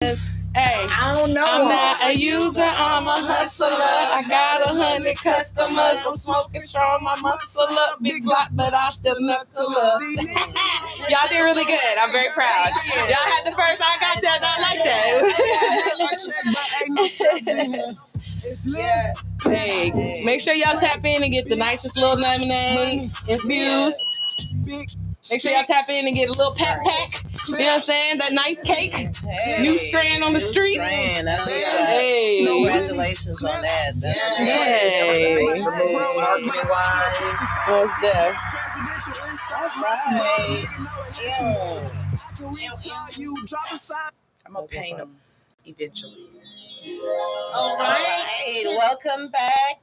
Hey, I don't know. I'm not a user, I'm a hustler. I got 100 customers. I'm smoking strong, my muscle up. Big block, but I still knuckle up. Y'all did really good. I'm very proud. Y'all had the first I got that. I like that. Yes. Hey, make sure y'all tap in and get the nicest little lemonade infused. Make sure y'all tap in and get a little pack. You know what I'm saying? That nice cake. Hey, new strand on the street. Hey, congratulations on that. That's Marketing wise. Most deaf. I'm gonna paint them eventually. All right. Welcome back.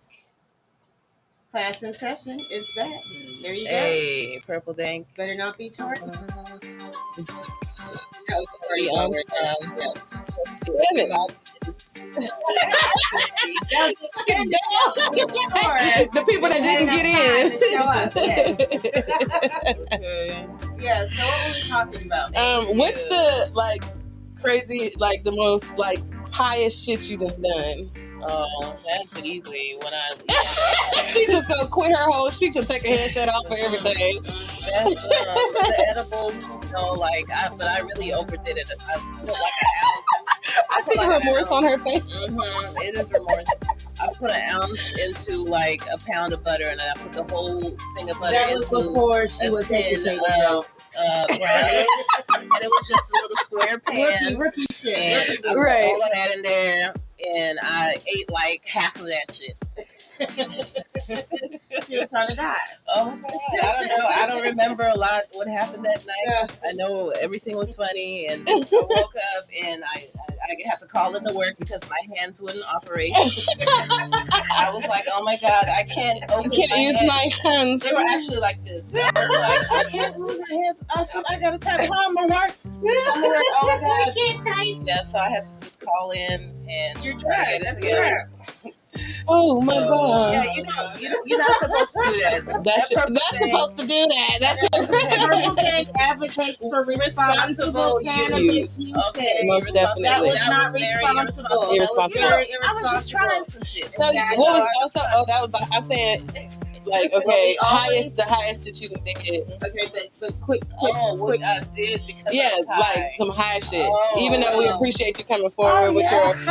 Class in session is back. There you go. Hey, Purple Dank. Better not be tardy. The people that didn't get in. To show up. Yes. So what were we talking about? What's the crazy, the most highest shit you done? Oh, that's easy. When she just gonna quit her whole. She can take her headset off for everything. That's the edibles, but I really overdid it. I put like an ounce. I see the remorse on her face. Mm-hmm. It is remorse. I put an ounce into a pound of butter, and then I put the whole thing of butter that was into before she was educated. Brownies, and it was just a little square pan. Rookie shit. And I put all of that in there, and I ate half of that shit. She was trying to die. Oh my God. I don't know. I don't remember a lot what happened that night. Yeah. I know everything was funny, and I woke up and I have to call into work because my hands wouldn't operate. I was like, oh my God, I can't use my hands. They were actually like this. I was like, I can't move my hands. I said, I gotta type. How am I work? Oh my God. I can't type. Yeah, so I have to just call in and you're right. That's right. Oh my God! Yeah, you're not supposed to do that. That's supposed to do that. That's Purple Dank advocates for responsible cannabis usage. Okay, most definitely. That was not responsible. Irresponsible. Very I was just trying some shit. So what was also? Oh, that was. I'm saying. The highest that you can think it. Okay, but quick. What I did because some high shit. Even though we appreciate you coming forward with your. I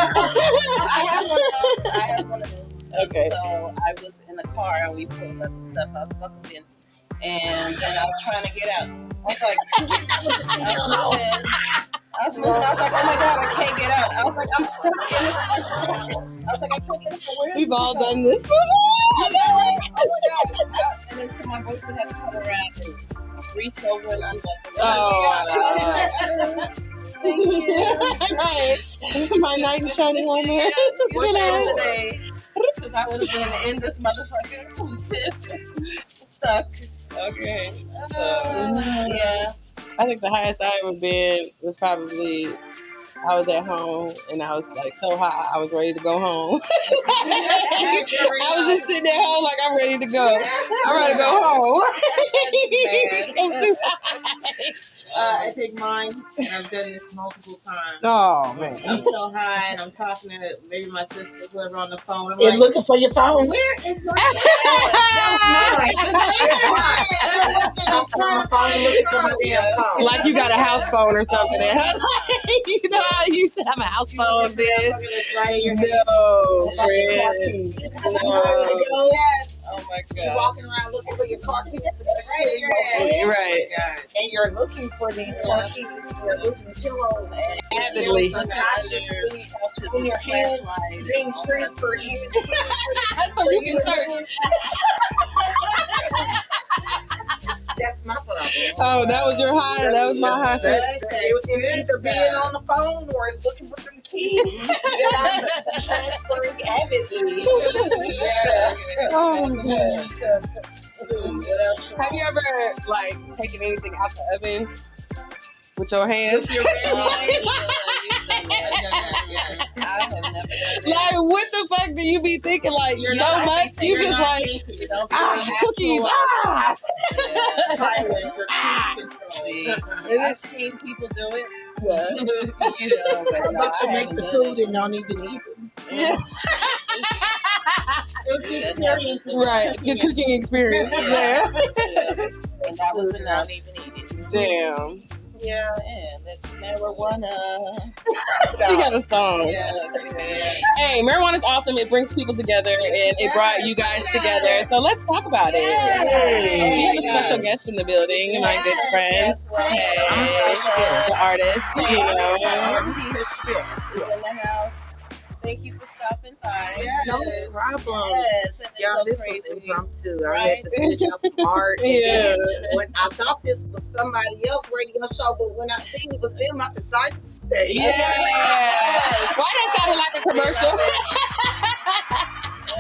have one of those. Okay. So I was in the car and we pulled up and stuff. I was buckled in, and then I was trying to get out. I was like, I was moving. I was like, oh my God, I can't get out. I was like, I'm stuck in it. I was like, I can't get out. We've all done this before. Oh my God. And then so my boyfriend had to come around and reach over and unbuckle. Right. My knight in shining armor. Because I would have been in this motherfucker stuck. Okay. Yeah. I think the highest I ever been was probably I was at home and I was so high I was ready to go home. I was just sitting at home I'm ready to go. I'm ready to go home. I'm too high. I think mine, and I've done this multiple times. Oh man. I'm so high and I'm talking to maybe my sister, whoever on the phone. I'm You're looking for your phone. Where is my phone? That was mine. Like you got a house phone or something. You know how you used to have a house phone then? No, friend. Oh my God. You're walking around looking for your car keys. Right. And you're looking for these car keys. You're looking pillows. Avidly. When your hands being transferred even. So you can search. That's my problem. Oh, that was your high. That was my high shit. It's either being on the phone or it's looking for them keys. I'm transferring avidly. Oh, man. Have you ever taken anything out the oven with your hands? I have never done that. What the fuck do you be thinking? So much? You just cookies. I've seen people do it. Yeah. But How about you make the food and don't even eat it? Yes. it was the experience of just Right. cooking The it. cooking experience. Yeah. And that was enough. Even eat it. Damn. Yeah. That's marijuana. She got a song. Yes. Hey, marijuana is awesome. It brings people together, and it brought you guys together. So let's talk about it. Yes. We have a special guest in the building, my good friends. Hey, I'm a special guest. the artist, you know. Artiste is in the house. Thank you for stopping by. No problem. Yes, and it's Y'all, so this crazy. was impromptu. I Right? had to switch out some art. And Yeah. then when I thought this was somebody else's radio show, but when I seen it was them, I decided to stay. Yeah. Why that sounded like a commercial?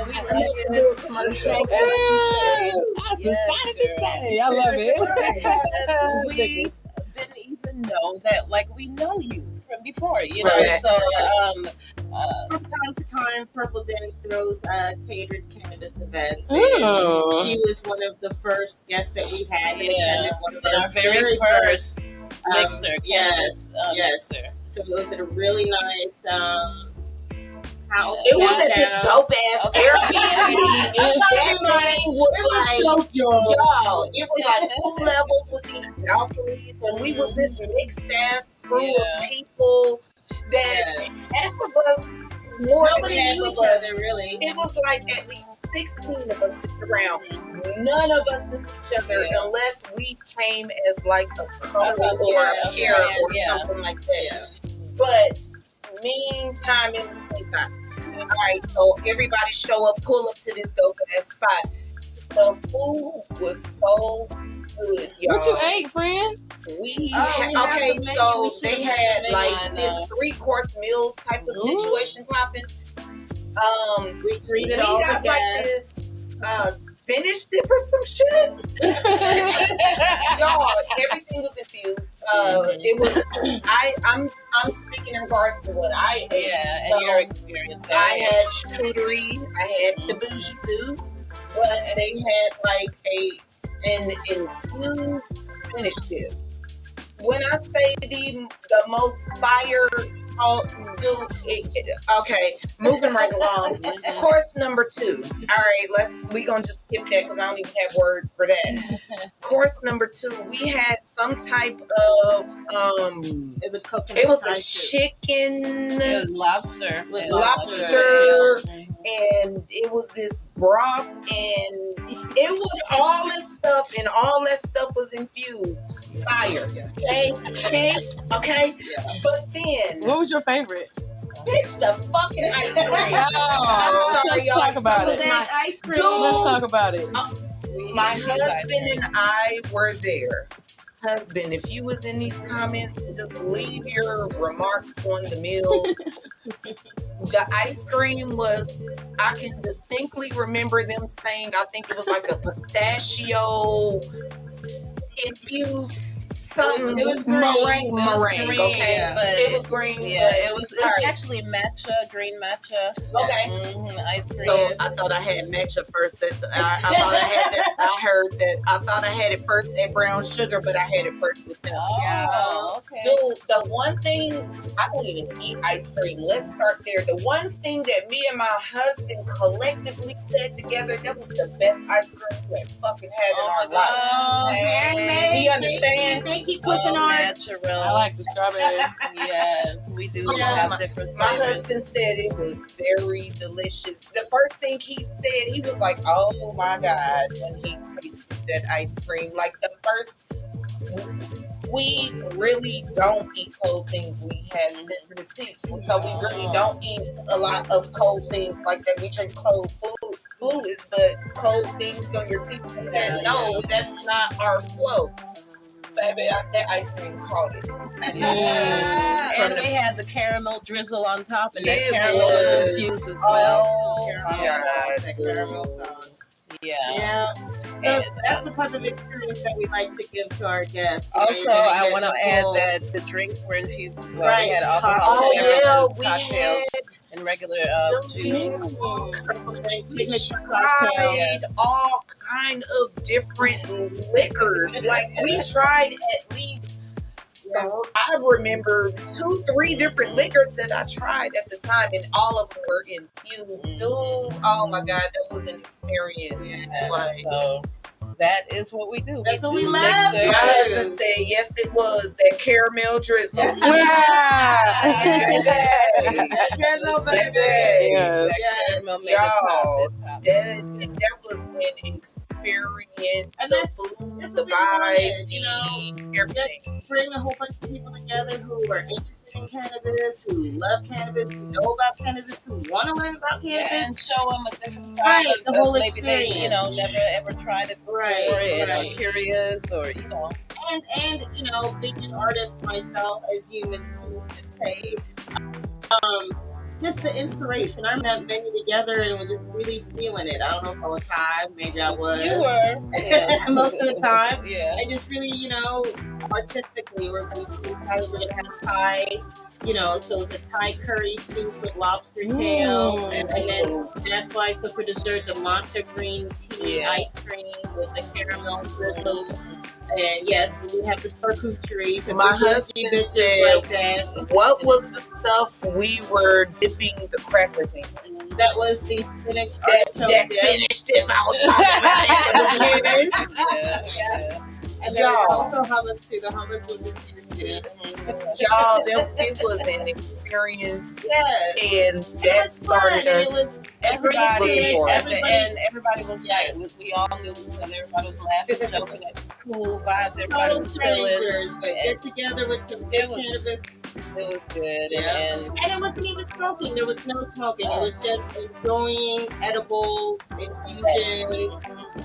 We were to do a commercial. I decided to stay. I love it. We didn't even know that, like, we know you from before, you know. Right. So, From time to time, Purple Dank throws catered cannabis events. Ooh. And she was one of the first guests that we had that attended one of our very first mixer. Yes. Mixer. So it was at a really nice house. It was at this dope ass Airbnb. And that thing was like, y'all, it was like 2 levels with these balconies, and we was this mixed ass crew of people that half of us, more than Nobody half knew of each us, other, really. it was like at least 16 of us sitting around. None of us knew each other unless we came as like a couple or a pair or something like that. But meantime, it was daytime. All right, so everybody show up, pull up to this dope ass spot. The food was so good, y'all. What you ate, friend? So they had like this 3-course meal type of situation popping. We greeted We all got the like guests. this spinach dip or some shit. Y'all, everything was infused. It was. I'm speaking in regards to what I ate. Yeah, So and your experience. I had charcuterie. I had Taboo, but they had like an infused spinach dip. When I say the most fire, okay, moving right along. Course number 2. All right, we gonna just skip that because I don't even have words for that. Course number 2, we had some type of it was a chicken. It was lobster. With lobster. And it was this broth, and it was all this stuff, and all that stuff was infused. Fire. Okay? But then, What was your favorite? bitch, the fucking ice cream. Oh, I'm sorry, let's y'all. talk about Some it. of my ice cream. Let's talk about it. My husband and I were there. Husband, if you was in these comments, just leave your remarks on the meals. The ice cream was, I can distinctly remember them saying, I think it was like a pistachio infused something. It was green. Meringue, okay? Yeah, but it was green. Yeah, but it was actually matcha, green matcha. Okay. Ice cream. So I thought I had matcha first. I thought I had that. I heard that. I thought I had it first at brown sugar, but I had it first with them. Oh, okay. Dude, the one thing, I don't even eat ice cream. Let's start there. The one thing that me and my husband collectively said together, that was the best ice cream we had fucking had in our life. Handmade. Do you understand? Thank you, Cousin Art. Natural. I like the strawberry. Yes, we do Yeah, have different My flavors. husband said it was very delicious. The first thing he said, he was like, oh my God, when he tasted that ice cream. Like the first, we really don't eat cold things. We have sensitive teeth. So we really don't eat a lot of cold things like that. We drink cold fluids, but cold things on your teeth. No, that's not our flow. Baby, that ice cream caught it. And they had the caramel drizzle on top, and that It caramel was infused as well. Oh, That caramel sauce. Yeah. So that's the type of experience that we like to give to our guests. You know, Also, you're gonna I get want to the add full- that the drinks were infused as well. Right. We had alcohol, Oh, yeah, we cocktails, and regular juice. We tried all kind of different liquors. Like we tried at least I remember 2-3 different liquors that I tried at the time, and all of them were infused. Dude, oh my God, that was an experience. Yeah, Like, so that is what we do. That's what we do love mixers. to do. my husband said, yes, it was that caramel drizzle. That drizzle, baby. Yes. Caramel made it Y'all, pop. that was an experience. And The that's food, what the we wanted, vibe, you know, everything. just bring a whole bunch of people together who are interested in cannabis, who love cannabis, who know about cannabis, who want to learn about cannabis. Yeah, and show them a different side Right, of the whole maybe they, experience. never ever tried it before and are curious, or And being an artist myself, as you, Miss Tay, just the inspiration. I remember that venue together and was just really feeling it. I don't know if I was high, maybe I was. You were most of the time. Yeah. And just really, artistically, we decided we're gonna have Thai. So it's a Thai curry steamed with lobster tail, and then that's why. So for dessert, the matcha green tea ice cream with the caramel drizzle. And yes, we would have the charcuterie. My husband said, like that. what was the stuff we were dipping the crackers in? That was the spinach artichoke That spinach dip I was talking about in the beginning. And there was also hummus too. The hummus would be Y'all, it was an experience. Yes. And that started us. Everybody was like, we all knew each other. Everybody was laughing, joking, cool vibes. Everybody total was chilling. strangers, but get together with some cannabis. It was good. And it wasn't even smoking. There was no smoking. It was just enjoying edibles, infusions,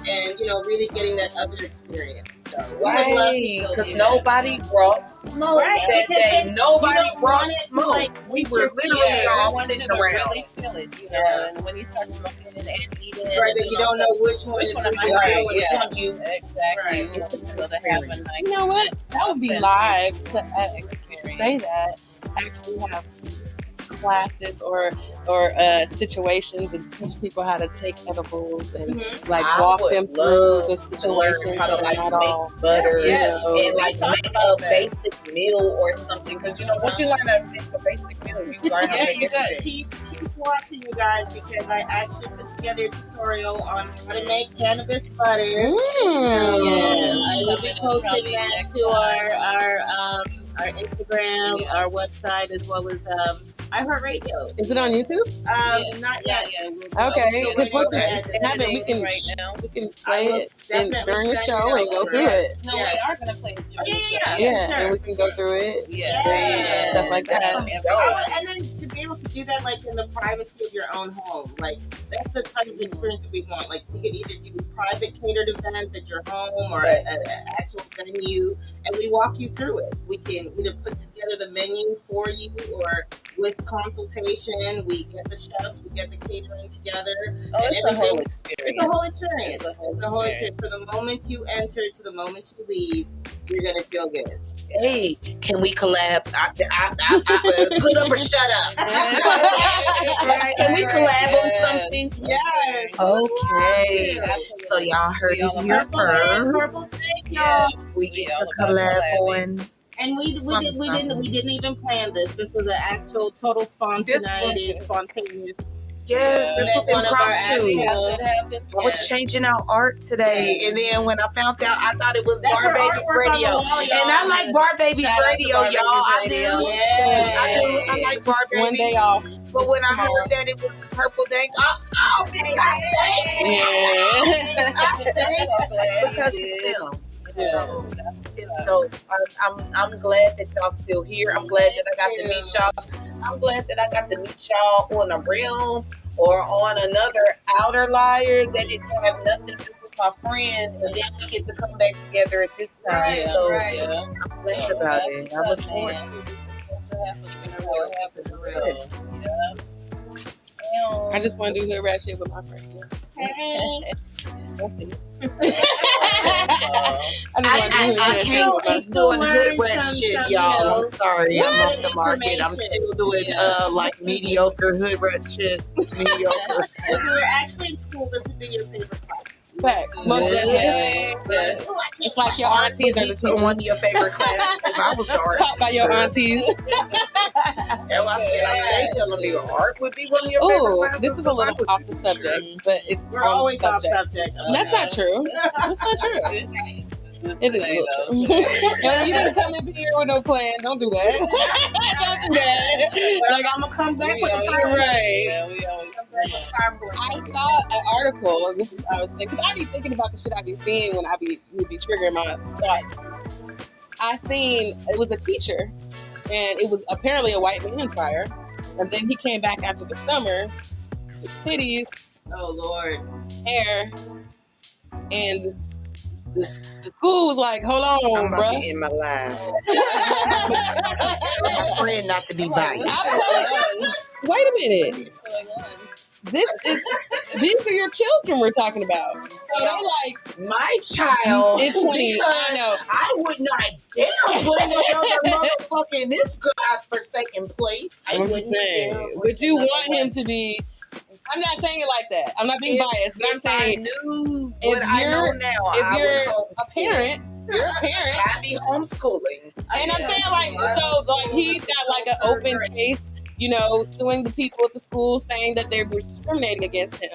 and really getting that other experience. So right, because nobody brought smoke that day. Nobody brought smoke. We were literally all sitting around. Really feel it, and when you start smoking and eating, right, and you don't know which one is right. You exactly. Right. You know what? That would be live to say that. Actually have classes or situations and teach people how to take edibles and walk them through the situations how to and make butter and make a basic meal or something, because once you learn how to make a basic meal, you learn how to make everything. Keep watching, you guys, because I actually put together a tutorial on how to make cannabis butter. I will be posting that to our Instagram, our website, as well as iHeartRadio. Is it on YouTube? Not yet. Okay, because once we have it, we can play it during the show and go through it. No, we are going to play it during the show. Yeah, and we can go through it. Stuff like that. And then to be able to do that, in the privacy of your own home, that's the type of experience that we want. We could either do private catered events at your home or an actual venue, and we walk you through it. We can either put together the menu for you, or with consultation, we get the chefs, we get the catering together. It's a whole experience. It's a whole experience. It's a whole experience. From the moment you enter to the moment you leave, you're gonna feel good. Hey, can we collab? I put up or shut up. Can we collab on something? Yes. Okay. So y'all heard it here first. We get to collab on. And we didn't even plan this. This was an actual total spontaneous. Yes, this was impromptu. I was changing out art today, and then when I found out, I thought it was Bar Baby's radio. And I like Bar Baby's radio, y'all. I do. I like Bar Baby. One day off. But when I heard that it was Purple Dank, bitch, I stayed. Because it's them. So I'm glad that y'all still here. I'm glad that I got to meet y'all. I'm glad that I got to meet y'all on a realm or on another outer liar that didn't have nothing to do with my friend, and then we get to come back together at this time. I'm glad about it. I look forward to it. I just want to do hood rat shit with my friend. Hey. That's it. He's doing hood rat shit, y'all. I'm sorry, I'm off the market. I'm still doing mediocre hood rat shit. Mediocre. If you were actually in school, this would be your favorite class. Facts. Most definitely. Yes. It's like your Art aunties would are the be one of teachers. your favorite classes. If I was the art Taught by your teacher. aunties. That's why I said, I stay telling me art would be one of your favorite Ooh, classes. this is a if I little was off the teacher. subject, but it's We're on always the off subject. subject. That's not true. That's not true. It is a little true. Well, you didn't come in here with no plan. Don't do that. Don't do that. Like, I'm gonna come back with the You're right. Yeah, we always. I saw an article, and this I was saying, because I be thinking about the shit I be seeing when I be triggering my thoughts. I seen it was a teacher, and it was apparently a white man prior, and then he came back after the summer with titties, Oh Lord. hair, and the school was like, "Hold on, I'm about bruh." to end my life. My friend not to be biased. I'm telling you, wait a minute. These are your children we're talking about. So they like My child is 20. because I know. I would not dare bring another motherfucker in this godforsaken place. I'm just saying. Would you want him to be? I'm not saying it like that. I'm not being biased, but I'm If saying I knew if what I know you're- now, if I you're would a homeschool. parent, you're a parent. I'd be homeschooling. And I'm saying like, so like he's got like an open case, suing the people at the school saying that they were discriminating against him.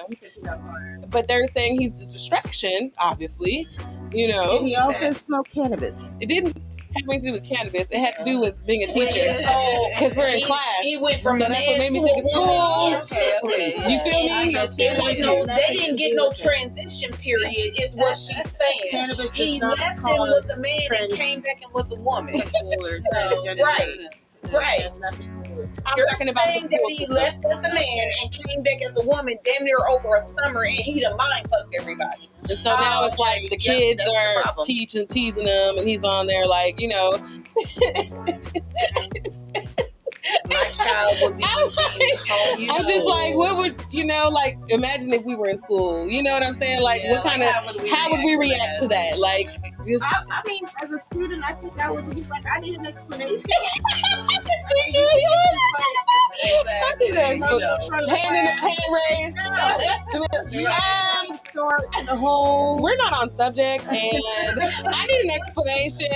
But they're saying he's a distraction, obviously. Did he also smoke cannabis? It didn't have anything to do with cannabis. It had to do with being a teacher. So, Because we're in class. He went from So a that's man what made me to think a of school. woman instantly. You feel me? They didn't get no transition period, is what she's saying. Cannabis He does not left and cause was a man and came back and was a woman. Right. Right. Has nothing to do with it. I'm You're talking about the saying that school he system. left as a man and came back as a woman damn near over a summer and he done mind fucked everybody. And so now it's like the Yeah, kids that's the are problem. teasing him, and he's on there like, My child would be I'm home. just like, what would like? Imagine if we were in school. You know what I'm saying? Like, Yeah, what kind of? How would we react to that? Like, just I mean, as a student, I think I would be like, I need an explanation. I need an hand raised. The whole. We're not on subject, and I need an explanation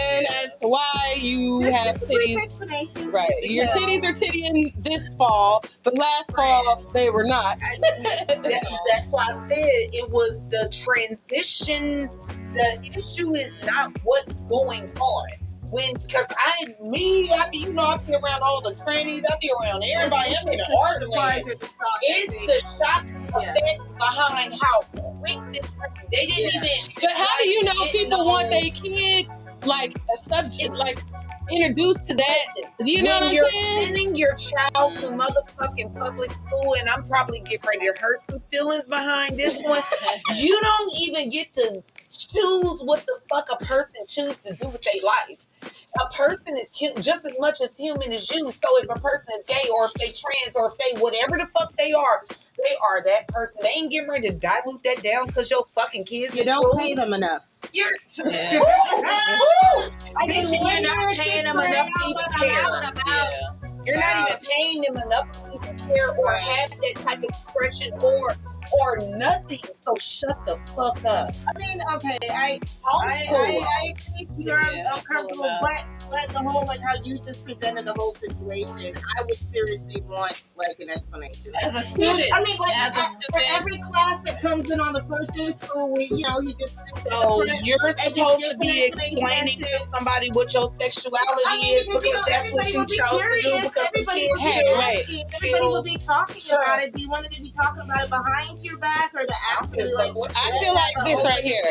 as to why you have Just a brief titties. explanation. Right, your titties are tittying this fall, but last fall they were not. That's why I said it was the transition. The issue is not what's going on. Because I be around all the trannies, I be around everybody. I'm in the art land. It's the shock effect behind how quick this. They didn't even. But how do you know people want their kids like a subject, like introduced to that? You know what When I'm you're saying? sending your child to motherfucking public school, and I'm probably getting ready to hurt some feelings behind this one. You don't even get to choose what the fuck a person chooses to do with their life. A person is just as much as human as you. So if a person is gay or if they trans or if they whatever the fuck they are that person. They ain't getting ready to dilute that down because your fucking kids You don't pay them enough. You're I bitch, you're not paying them enough to even care. You're not even paying them enough to even care or have that type of expression or nothing. So shut the fuck up. I mean, okay, I Homeschool. think you're uncomfortable, but the whole, like, how you just presented the whole situation, I would seriously want, like, an explanation. As a student. I mean, like, As a for student. every class that comes in on the first day of school, you just... So you're supposed to be explaining to somebody what your sexuality is because that's what you chose to do because the kids Right. Everybody will be talking about it. Do you want them to be talking about it behind your back or to actually, like... I feel like this right here,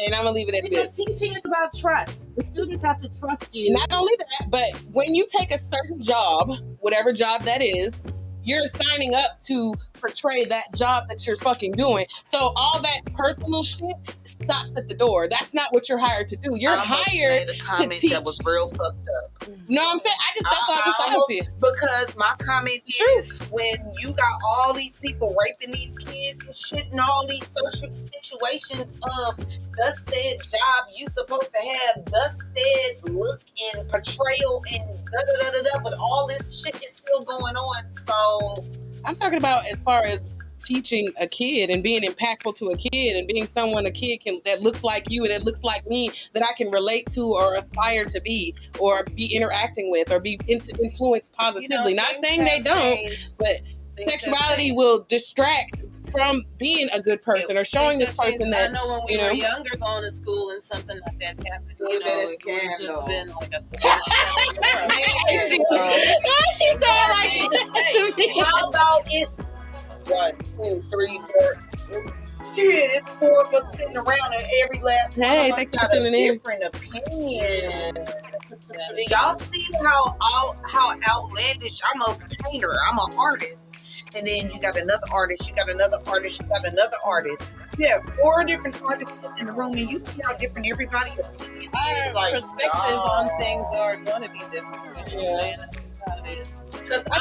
and I'm gonna leave it at Because this. teaching is about trust. The students have to trust you. Not only that, but when you take a certain job, whatever job that is, you're signing up to portray that job that you're fucking doing. So all that personal shit stops at the door. That's not what you're hired to do. You're hired to teach. That was real fucked up. You know what I'm saying? That's what I just said. Because my comment is when you got all these people raping these kids and shit and all these social situations of the said job you supposed to have, the said look and portrayal and da-da-da-da-da, but all this shit is still going on. So I'm talking about as far as teaching a kid and being impactful to a kid and being someone a kid can that looks like you and that looks like me that I can relate to or aspire to be or be interacting with or be influenced positively. Not saying they don't, but sexuality will distract from being a good person or showing this person that, I know when we were younger going to school and something like that happened, it would have just been like a she said like that to me. How about it's 1, 2, 3, 4. Shit, it's 4 of us sitting around and every last one of us got a different opinion. Do y'all see how outlandish? I'm a painter. I'm an artist. And then you got another artist, you got another artist, you got another artist. You have 4 different artists in the room, and you see how different everybody's opinion is. Like, perspective on things are going to be different. Because I'm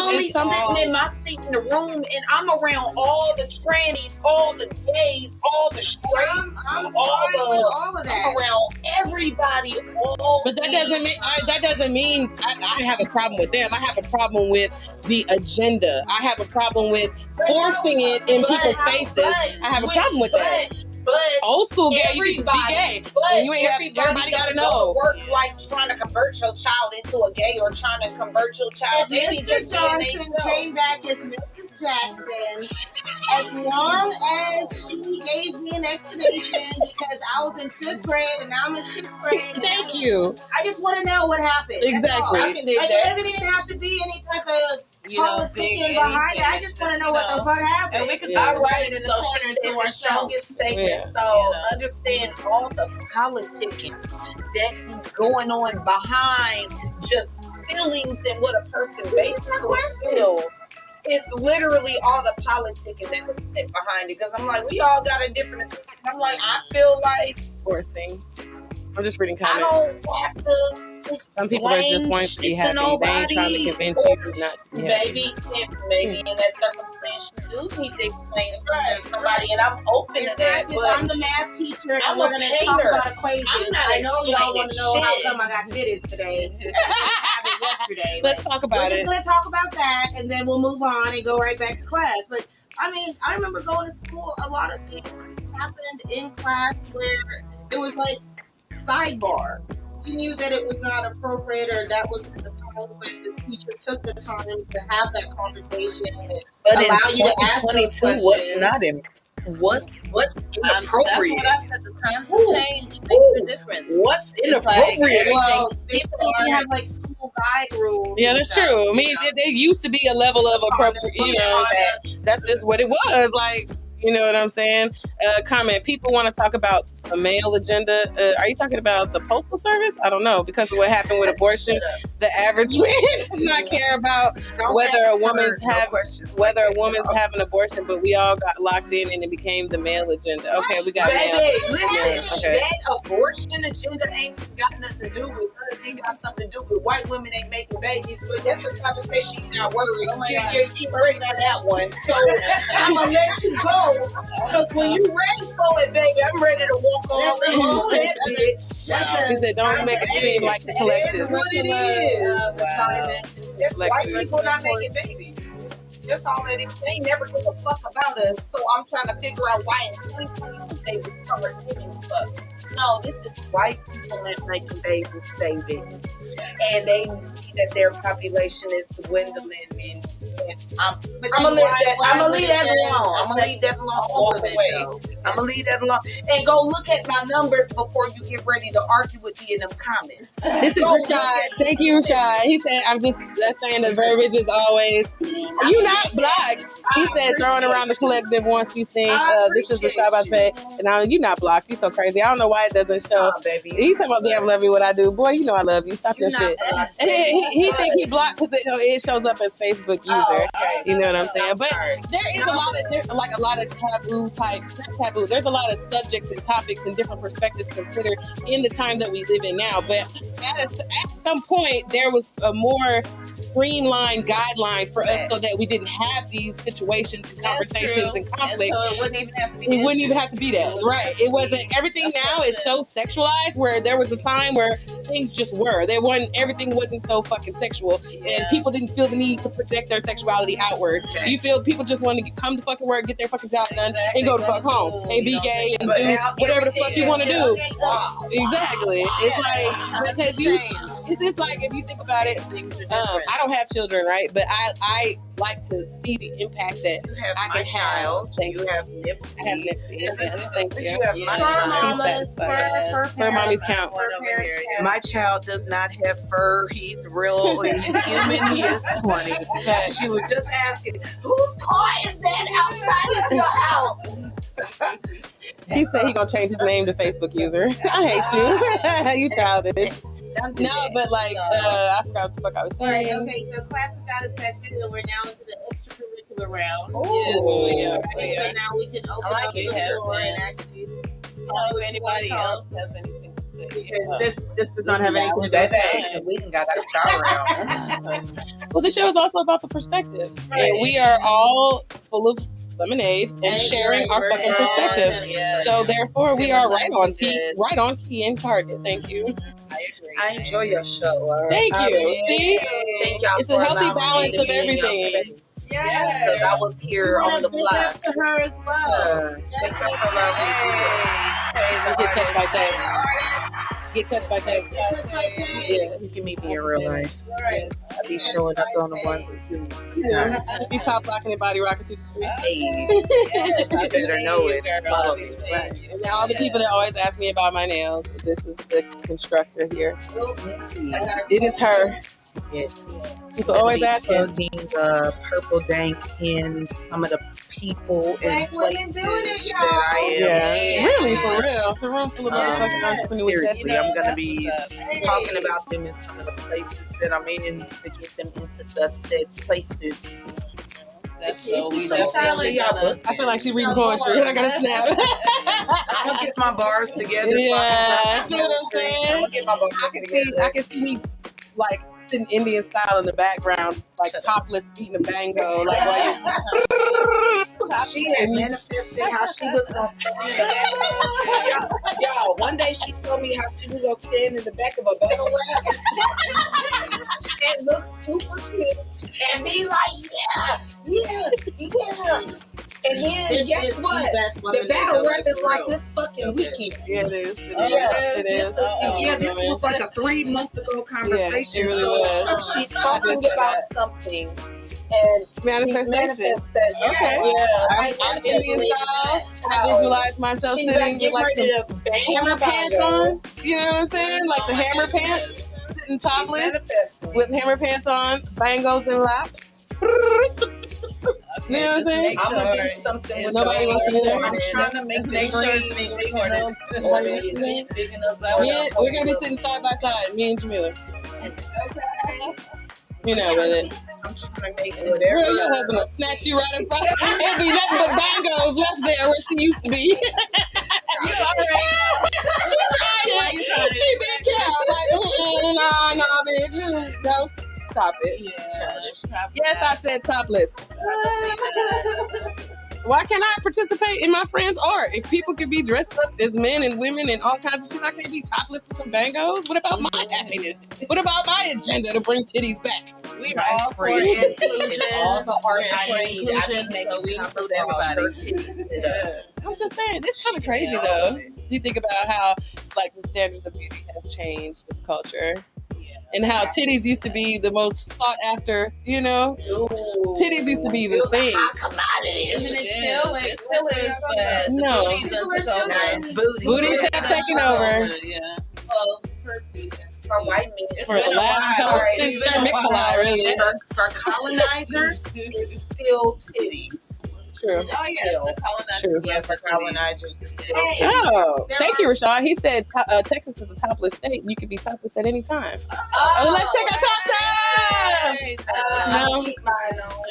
only sitting in my seat in the room, and I'm around all the trannies, all the gays, all the straights, all of that. I'm around everybody. But that doesn't mean I have a problem with them. I have a problem with the agenda. I have a problem with forcing it in people's faces. I have a problem with that. But old school gay, you can just be gay. But you ain't everybody gotta know. Work like trying to convert your child into a gay or trying to convert your child. If Mr. Johnson came back as Mrs. Jackson, as long as she gave me an explanation because I was in 5th grade and now I'm in 6th grade. Thank you. I just want to know what happened. Exactly. It doesn't even have to be any type of politicking behind it. I just want to know what the fuck happened. And we can talk about it in the corner corner to the strongest statement. So understand all the politicking that be going on behind just feelings and what a person basically feels. It's literally all the politicking that is sit behind it. Because I'm like, we all got a different opinion. I'm like, I feel like forcing. I'm just reading comments. I don't have to. Some people are just wanting to be happy. They ain't trying to convince you not to be happy. Maybe in that circumstance, you do need to explain something to somebody, and I'm open to that. I'm the math teacher, and we're going to talk about equations. I know y'all want to know how come I got titties today. Yesterday. Let's talk about it. We're just going to talk about that, and then we'll move on and go right back to class. But I mean, I remember going to school. A lot of things happened in class where it was like sidebar. You knew that it was not appropriate, or that was the time when the teacher took the time to have that conversation and allow you to ask those questions. What's inappropriate? That's what I said. The times have changed. Things are different. What's inappropriate? Well, they have like school guide rules. Yeah, that's true. I mean, there used to be a level of appropriate. You know, that's just what it was. Like, you know what I'm saying? Comment. People want to talk about a male agenda. Are you talking about the postal service? I don't know, because of what happened with abortion. The average man does not care about whether a woman's have an abortion, but we all got locked in and it became the male agenda. Okay, we got listen, that abortion agenda ain't got nothing to do with us. It got something to do with white women ain't making babies, but that's a conversation you're not worried. You keep ready for that one. So I'm gonna let you go, because when you ready for it, baby, I'm ready to walk all in on that bitch. He said, don't make it seem like the collective. What it is. That's white people not making babies. That's all that is. They never give a fuck about us. So I'm trying to figure out why in 2022 they would start giving a fuck. No, this is white people that making babies, baby. And they see that their population is dwindling, and I'm gonna leave that alone. I'm gonna leave that alone. Walk away. I'm gonna leave that alone and go look at my numbers before you get ready to argue with me in them comments. This is Rashad. Thank you, Rashad. He said, I'm just saying the verbiage is always, you not blocked. He said, throwing around the collective once these things. This is Rashad about to say, and now you not blocked. You so crazy. I don't know why it doesn't show. Baby. He's talking about, damn, love me what I do. Boy, you know I love you. Stop your shit. And he think he blocked because it shows up as Facebook user. You know what I'm saying? But there is a lot of taboo type, not taboo, there's a lot of subjects and topics and different perspectives considered in the time that we live in now. But at some point, there was a more streamlined guideline for us so that we didn't have these situations situations and conversations and conflict. And so it wouldn't even have to be. It wouldn't even have to be that, right? It wasn't. Everything now is so sexualized. Where there was a time where things just were. There wasn't. Everything wasn't so fucking sexual, and people didn't feel the need to project their sexuality outward. You feel people just want to come to fucking work, get their fucking job done, and go to fuck home, and be gay and do whatever the fuck you want to do. Exactly. It's like because it's just like if you think about it. I don't have children, right? But I like to see the impact that I can have. You have Nipsey. I have Nipsey. Thank you. You have my child. Fur mommies count. My child does not have fur. He's real. He's human. He is 20. She was just asking, whose car is that outside of your house? He said he gonna change his name to Facebook user. I hate you. You childish. No, but like I forgot what the fuck I was saying. Right, okay, so class is out of session and we're now into the extracurricular round. So now we can open up the floor and actually if anybody else has anything to say. Because this does not have anything to do with that. We done got our shower round. Well, the show is also about the perspective. Right. And we are all full of lemonade and sharing our fucking perspective. So therefore we are right on key and target. Thank you. I enjoy your show. Thank you. See? Thank y'all. It's a healthy balance of everything. Yeah. Because I was here on the fly. Up to her as well. Thank y'all for allowing me. Get touched by Tay. Get touched by Tay. Yeah. You can meet me in real life. Right. I be showing up on the ones and twos. Yeah. Be pop locking and body rocking through the streets. Hey. You better know it. Follow me. Right. And now all the people that always ask me about my nails, this is the constructor here. It is her. Yes. People always ask me. Plugging purple dank in some of the people and places that I am in. Really, for real. It's a room full of motherfucking entrepreneurs. Seriously, I'm going to be talking about them in some of the places that I'm in to get them into the said places. I feel like she's reading poetry. I gotta snap. I'm gonna get my bars together. Yeah, see what I'm saying? I'm gonna get my bars together. I can see me like sitting Indian style in the background, like topless, eating a bango, like while she had manifested how she was gonna stand in the back. Y'all, one day she told me how she was gonna stand in the back of a battle rap and look super cute and be like, yeah. And then guess what? The battle rap is like this fucking weekend. Yeah, it is. This was like a 3-month ago conversation. Yeah, it really was. She's talking about something. And manifestation. Okay. Yeah. I'm Indian style. I visualize myself sitting with like some hammer pants on. You know what I'm saying? Like the hammer pants. Sitting topless with hammer pants on, bangles in lap. You know what I'm saying? I'm gonna do something with nobody wants to do that. I'm trying to make the screen big enough or the event big enough. We're gonna be sitting side by side, me and Jamila. You know with it. I'm trying to make whatever. Girl, your husband will snatch you right in front. It'll be nothing but bangles left there where she used to be. She tried it. She did count. Like, no, bitch. No, stop it. Yes, I said topless. Why can't I participate in my friend's art? If people can be dressed up as men and women and all kinds of shit, I can't be topless with some bangos. What about my happiness? What about my agenda to bring titties back? We are all for inclusion. All the art I need. I be making everybody. I'm just saying, it's kind of crazy though. You think about how like the standards of beauty have changed with culture. And how titties used to be the most sought after, you know? Dude, titties used to be the thing. Isn't it still? It still is, but no. Booties have taken over. Yeah. Well, first season. For white men. For the last couple sister mix-a-lot, really. For colonizers, it's still titties. True. Oh, yes, the colonizers. True. Yeah, for colonizers, it's still titties. Oh, thank you, Rashad. He said Texas is a topless state. You can be topless at any time. Oh, let's take our top time. I'll keep mine on.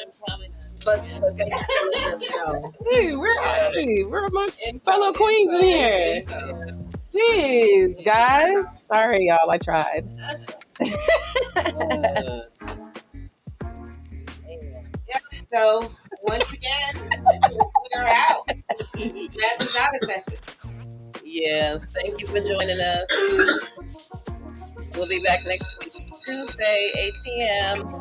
But they still let us know. Hey, we're amongst fellow queens in here. Jeez, guys. Sorry, y'all. I tried. So once again, we're out. That's is out of session. Yes, thank you for joining us. We'll be back next week, Tuesday, 8 p.m.